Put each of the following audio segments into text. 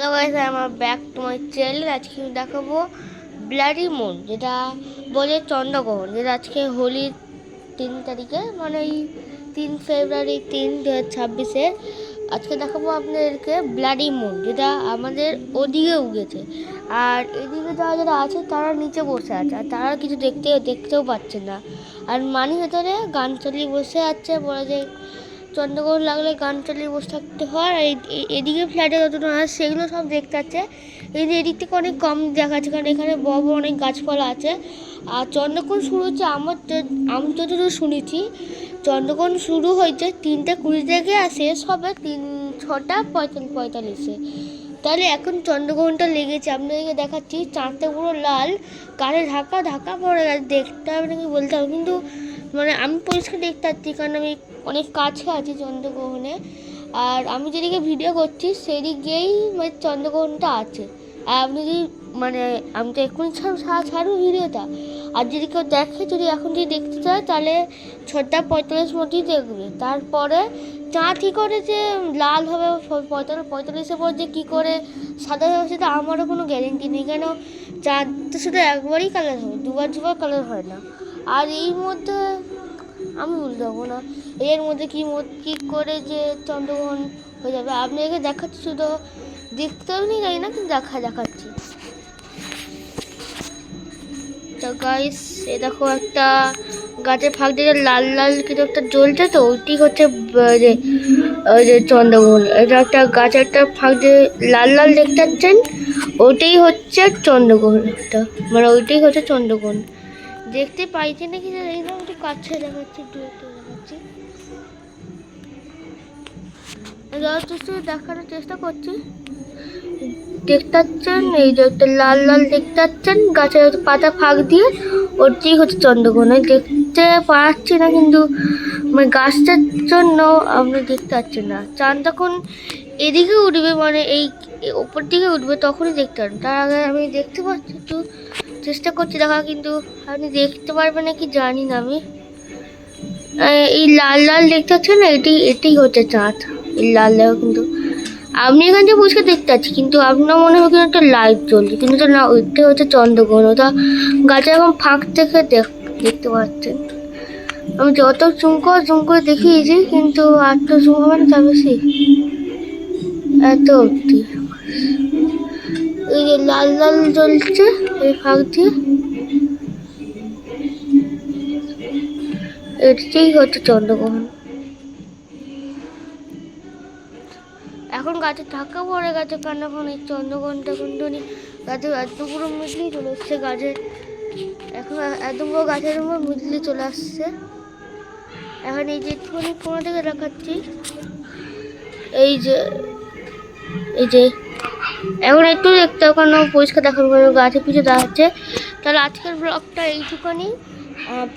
Hello guys, আমার back to my channel. আজকে আমি দেখাবো ব্লাডি মুন, যেটা বলে চন্দ্রগ্রহণ, যেটা আজকে হোলির 3 তারিখে, মানে এই 3 ফেব্রুয়ারি 2026 আজকে দেখাবো আপনাদেরকে ব্লাডি মুন, যেটা আমাদের ওদিকে উগেছে। আর এদিকে যারা যারা আছে তারা নিচে বসে আছে, আর তারা কিছু দেখতেও পাচ্ছে না। আর মানি ভেতরে গান চালিয়ে বসে আছে, বলে যে চন্দ্রগ্রহণ লাগলে গান চালিয়ে বসে থাকতে হয়। আর এদিকে ফ্ল্যাটে যতটা আছে সেগুলো সব দেখতে পাচ্ছে। এদিক থেকে অনেক কম দেখা যাচ্ছে, কারণ এখানে বড় বড় অনেক গাছপালা আছে। আর চন্দ্রগ্রহণ শুরু হচ্ছে, আমি যতদূর শুনেছি চন্দ্রগ্রহণ শুরু হয়েছে 3টা 20 থেকে, আর শেষ হবে 6টা 45-এ। তাহলে এখন চন্দ্রগ্রহণটা লেগেছে, আপনাদেরকে দেখাচ্ছি। চাঁদটা পুরো লাল, কালে ঢাকা ঢাকা পড়ে গেছে, দেখতে হবে নাকি বলতে হবে, কিন্তু মানে আমি পরিষ্কার দেখতে পাচ্ছি, কারণ আমি অনেক কাছে আছি চন্দ্রগ্রহণে। আর আমি যেদিকে ভিডিও করছি সেদিকেই মানে চন্দ্রগ্রহণটা আছে। আর আপনি যদি মানে আমি তো এক্ষুনি ছাড়বো ভিডিওটা, আর যদি কেউ দেখে, যদি এখন যদি দেখতে চায় তাহলে 6টা 45 মধ্যেই দেখবে। তারপরে চাঁদ কী করে যে লাল হবে 45-এর পর যে কী করে সাদা হবে সেটা আমারও কোনো গ্যারেন্টি নেই, কেন চাঁদটা শুধু একবারই কালার হয়, দুবার কালার হয় না। আর এই মধ্যে আমি বলতে পারবো না এর মধ্যে কী করে যে চন্দ্রগ্রহণ হয়ে যাবে। আপনাকে দেখাচ্ছি, শুধু দেখতে হবে না জানি না, কিন্তু দেখাচ্ছি। তো গাইস, এ দেখো একটা গাছের ফাঁক দিয়ে লাল লাল কিছু একটা জ্বলছে, তো ওইটি হচ্ছে ওই যে চন্দ্রগ্রহণ। এটা একটা গাছের একটা ফাঁক দিয়ে লাল লাল দেখতে পাচ্ছেন, ওইটাই হচ্ছে চন্দ্রগ্রহণটা, মানে ওইটাই হচ্ছে চন্দ্রগ্রহণ। দেখতে পাইছে নাকি এইরকম একটু কাছে দেখাচ্ছি, একটু দেখাচ্ছি, দেখানোর চেষ্টা করছি। দেখতে পাচ্ছেন এই যে একটা লাল লাল দেখতে পাচ্ছেন গাছের পাতা ফাঁক দিয়ে, ওটাই হচ্ছে চন্দ্রগ্রহণ। দেখতে পাচ্ছি না, কিন্তু মানে গাছটার জন্য আপনি দেখতে পাচ্ছেন না। চাঁদ যখন এদিকে উঠবে, মানে এই ওপর দিকে উঠবে, তখনই দেখতে পারবেন। তার আগে আমি দেখতে পাচ্ছি, একটু চেষ্টা করছি দেখা, কিন্তু আপনি দেখতে পারবেন নাকি জানি না আমি। এই লাল লাল দেখতে পাচ্ছেন না, এটাই হচ্ছে চাঁদ। এই লাল লাল, কিন্তু আপনি এখান থেকে পরিষ্কার দেখতে পাচ্ছি, কিন্তু আপনার মনে হয় কিন্তু একটা লাইট জ্বলছে, কিন্তু না, ওইটা হচ্ছে চন্দ্রগ্রহণ। ওটা গাছে এখন ফাঁক থেকে দেখতে পাচ্ছেন। আমি যত জুম করে দেখিয়েছি, কিন্তু আর তো জুম হবে না, তা বেশি এত অব্দি। এই যে লাল লাল জ্বলছে এই ফাঁক দিয়ে, এটাই হচ্ছে চন্দ্রগ্রহণ। এখন গাছে ঢাকা পড়ে গেছে, কারণ এখন এই চন্দ্রগ্রহণটা কিন্তু গাছে একদম পুরো মিডলি চলে এসছে। গাছের এখন একদম পুরো গাছের উপর মিডলি চলে আসছে। এখন এই যে একটুখানি কোনো থেকে দেখাচ্ছি, এই যে এখন একটু দেখতে ওখানে পরিষ্কার দেখানো, গাছের পিছু দেখাচ্ছে। তাহলে আজকের ব্লগটা এইটুখানি।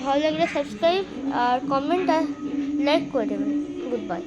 ভালো লাগলে সাবস্ক্রাইব আর কমেন্ট আর লাইক করে দেবেন। Good bye.